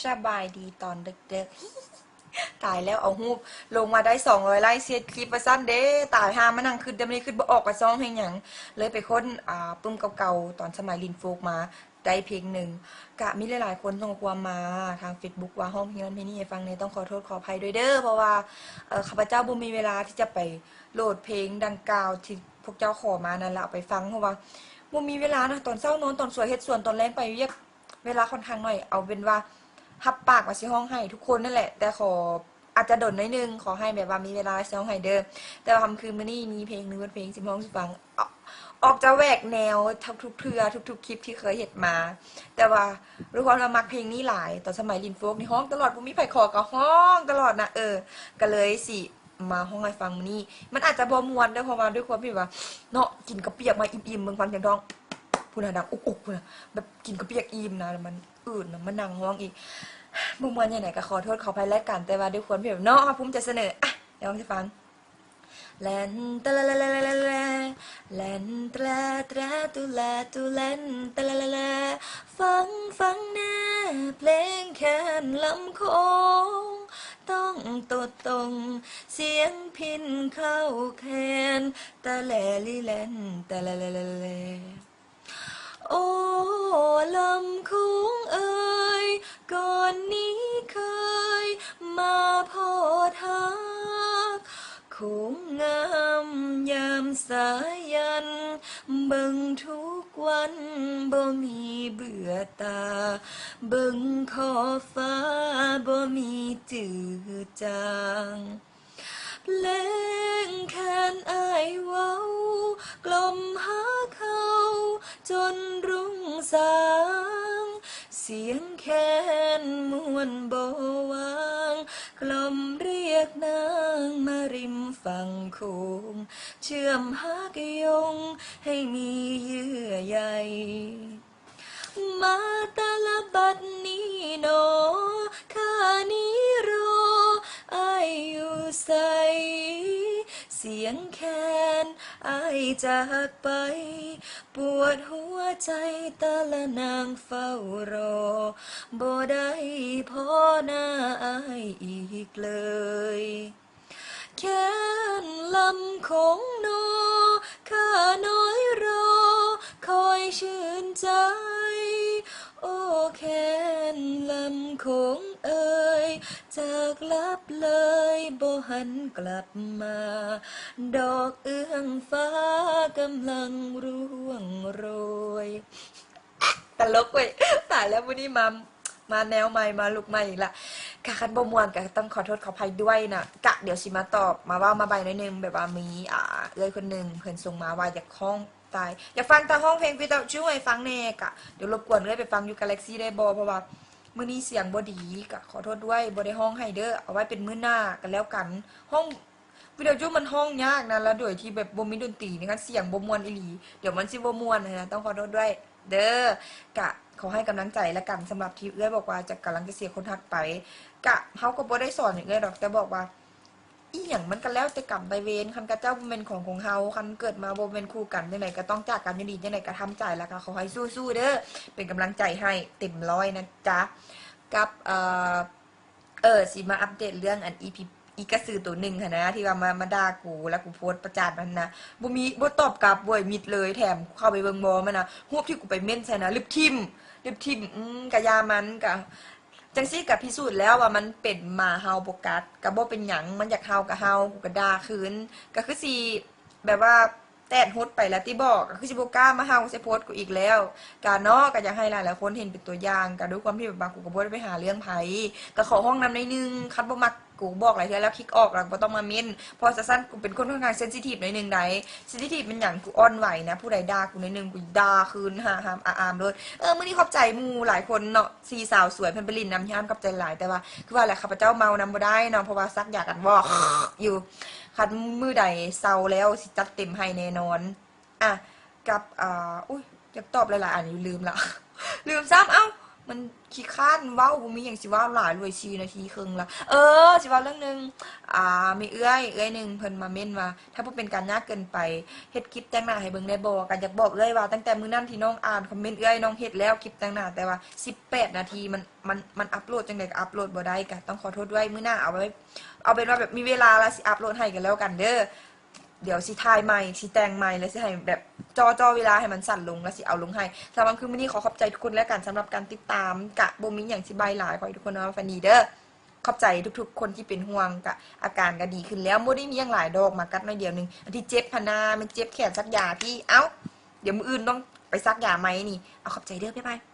สบายดีตอนดึกๆ ตายแล้วเอาหูปลงมาได้200 ไลค์เสียคลิปมาสั้นเด้ตายหามานั่งคืนเดี๋ยวนี้คืนบ่ออกกับซองเพลงอย่างเลยไปค้นปึ้มเก่าๆตอนสมัยลินโฟกมาได้เพลงหนึ่งกะมีหลายๆคนส่งความมาทาง Facebook ว่าห้องเพลงนั้นเพลงนี้ให้ฟังเนี่ยต้องขอโทษขออภัยด้วยเด้อเพราะว่าข้าพเจ้าบ่มีเวลาที่จะไปโหลดเพลงดังกล่าวที่พวกเจ้าขอมานั่นแหละเอาไปฟังเพราะว่าบ่มีเวลานะตอนเช้านอนตอนสวยเฮ็ดสวนตอนแรงไปเรียกเวลาค่อนข้างหน่อยเอาเป็นว่า ฮับปากมาสิห้องให้ทุกคนนั่นแหละแต่ขออาจจะดนน้อยนึงขอให้แบบว่ามีเวลาสิห้องให้เดิมแต่ว่าคำคืนมื้อนี้มีเพลงนึงเป็นเพลงสิห้องสิฟังออกจะแหวกแนวทุกเทือทุกคลิปที่เคยเห็นมาแต่ว่ารู้ความว่ามักเพลงนี้หลายตอนสมัยลินโฟกนี่ห้องตลอดบ่มีไผขอก็ห้องตลอดนะก็เลยสิมาห้องให้ฟังมื้อนี้มันอาจจะบ่ม่วนเด้อเพราะว่าด้วยความที่ว่าเนาะกินกระเปียกมาอิ่มๆเบิ่งฟังจังดองพูดน่ะดังอุกๆพุ่นน่ะแบบกินกระเปียกอิ่มนะแล้วมันอื่นนะมันนั่งห้องอีก มุมมองอย่างไหนก็ขอโทษขออภัยแล้วกันแต่ว่าด้วยความที่แบบเนาะภูมิจะเสนอเดี๋ยวลองจะฟังแลนตะละละละละละแลนตะละตะตุละตุแลนตะละละละฟังแน่เพลงแค้นลำโคงต้องตดตรงเสียงพินเข้าแคนตะแลลิแลนตะละละละละโอ้ลำโค้งเอ่ยก่อนนี้เคยมาพอทักโค้งงามยามสายันเบิ่งทุกวันบ่มีเบื่อตาเบิ่งขอฟ้าบ่มีจืดจางเพลงแค้นอายเว้ากล่อมหาเขาจนรุ่งสางเสียงแค้นมวนบ่วางกล่อมเรียกนางมาริมฝั่งโขงเชื่อมหักยงให้มีเยื่อใยมาตาลบัดนี้โนข้านี้รออายอยู่ใสเสียงแค้นอายจากไปปวดหัวใจตาละนางเฝ้ารอบ่ได้พอหน้าอายอีกเลยแค้นลำของโนข้าน้อยรอคอยชื่นใจโอ้แค้นลำของเอ่ยจากลับเลยบ่หันกลับมาดอกเอื้องฟ้ากำลังร่วงโรยตลกเว้ยตายแล้ววันนี้มาแนวใหม่มาลุกใหม่อีกละกะคันบ่ม่วนกะต้องขอโทษขออภัยด้วยนะกะเดี๋ยวสิมาตอบมาว่ามาใบหน่อยนึงแบบว่ามีคนหนึ่งเพิ่นส่งมาว่าอยากห้องตายอยากฟังแต่ห้องเพลงพี่เต้าช่วยฟังแน่กะเดี๋ยวรบกวนเลยไปฟังอยู่ Galaxy ได้บ่เพราะว่ามื้อนี้เสียงบ่ดีกะขอโทษด้วยบ่ได้ห้องให้เด้อเอาไว้เป็นมื้อหน้ากันแล้วกันห้องวิดีโอจูมันห้องยากนะแล้วโดยที่แบบบ่มีดนตรีนี่คันเสียงบ่ม่วนอีหลีเดี๋ยวมันสิบ่ม่วนนะต้องขอโทษด้วยเด้อกะขอให้กำลังใจและกันสำหรับที่เอื้อยบอกว่าจะกำลังจะเสียคนทักไปกะเฮาก็บ่ได้สอนอย่างเอื้อยดอกแต่บอกว่าอีหยังมันก็แล้วแต่กรรมไปเวรคันกะเจ้าบ่แม่นของเฮาคันเกิดมาบ่แม่นคู่กันจังไดก็ต้องจากกันอยู่ดีจังไดก็ทำใจแล้วก็ขอให้สู้ๆเด้อเป็นกำลังใจให้เต็มร้อยนะจ๊ะกับสิมาอัปเดตเรื่องอัน EP อีกระสือตัวหนึ่งค่ะนะที่ว่ามาด่ากูแล้วกูโพสต์ประจานมันนะบ่ตอบกลับบ่ยมิดเลยแถมเข้าไปเบิ่งบ่มันนะรูปที่กูไปเม่นใส่นะลิบทิมกะยามันกะจังซี่กะพิสูจน์แล้วว่ามันเป็นหมาเฮาบ่กัดกะบ่เป็นหยังมันอยากเฮากะเฮากูก็ด่าคืนก็คือสิแบบว่าแตดฮดไปแล้วที่บอกก็คือสิบ่กล้ามาเฮาใส่โพสต์กูอีกแล้วกะเนาะก็อยากให้หลายๆคนเห็นเป็นตัวอย่างกะด้วยความที่แบบบางกูก็บ่ได้ไปหาเรื่องไผก็ขอห้องน้ำในนึงคันบ่มักกูบอกหลายเทื่อแล้วคลิกออกแล้วบ่ต้องมาเม้นเพราะสั้นๆกูเป็นคนค่อนข้างเซนซิทีฟหน่อยนึงไดเซนซิทีฟเป็นหยังกูอ่อนไหวนะผู้ใดด่ากูหน่อยนึงกูด่าคืนหามอามเลยมื้อนี้ขอบใจหมู่หลายคนเนาะสี่สาวสวยเพิ่นไปลินน้ำยามกับใจหลายแต่ว่าคือว่าแหละข้าพเจ้าเมานำบ่ได้เนาะเพราะว่าซักอยากกันวอกอยู่คันมื้อใดเซาแล้วสิจัดเต็มให้แน่นอนกับอุ้ยอยากตอบหลายๆอันอยู่ลืมละลืมซ้ำเอ้ามัน มันขี้ข้านเว้าบ่มีหยังสิเว้าหลายรวย4 นาทีครึ่งละสิเว้าเรื่องนึงมีเอื้อยนึงเพิ่นมาเม่นว่าถ้าบ่เป็นการยากเกินไปเฮ็ดคลิปแต่งหน้าให้เบิ่งได้บ่ก็อยากบอกเอื้อยว่าตั้งแต่มื้อนั้นที่น้องอ่านคอมเมนต์เอื้อยน้องเฮ็ดแล้วคลิปแต่งหน้าแต่ว่า18 นาทีมันอัปโหลดจังได๋ก็อัปโหลดบ่ได้ก็ต้องขอโทษด้วยมื้อหน้าเอาเป็นว่าแบบมีเวลาแล้วสิอัปโหลดให้กันแล้วกันเด้อเดี๋ยวสิถ่ายใหม่สิแต่งใหม่แล้วสิให้แบบจอเวลาให้มันสั้นลงแล้วสิเอาลงให้สำหรับคือมื้อนี้ขอบใจทุกคนแล้วกันสำหรับการติดตามกะบ่มีหยังสิบายหลายขอให้ทุกคนว่าฟันดีเด้อขอบใจทุกๆคนที่เป็นห่วงกะอาการก็ดีขึ้นแล้วบ่ได้มีหยังหลายดอกมากัดน้อยเดียวนึงอันที่เจ็บพะนามันเจ็บแขนซักยาพี่เอ้าเดี๋ยวมื้ออื่นต้องไปซักยาไหมนี่เอาขอบใจเด้อบ๊ายบาย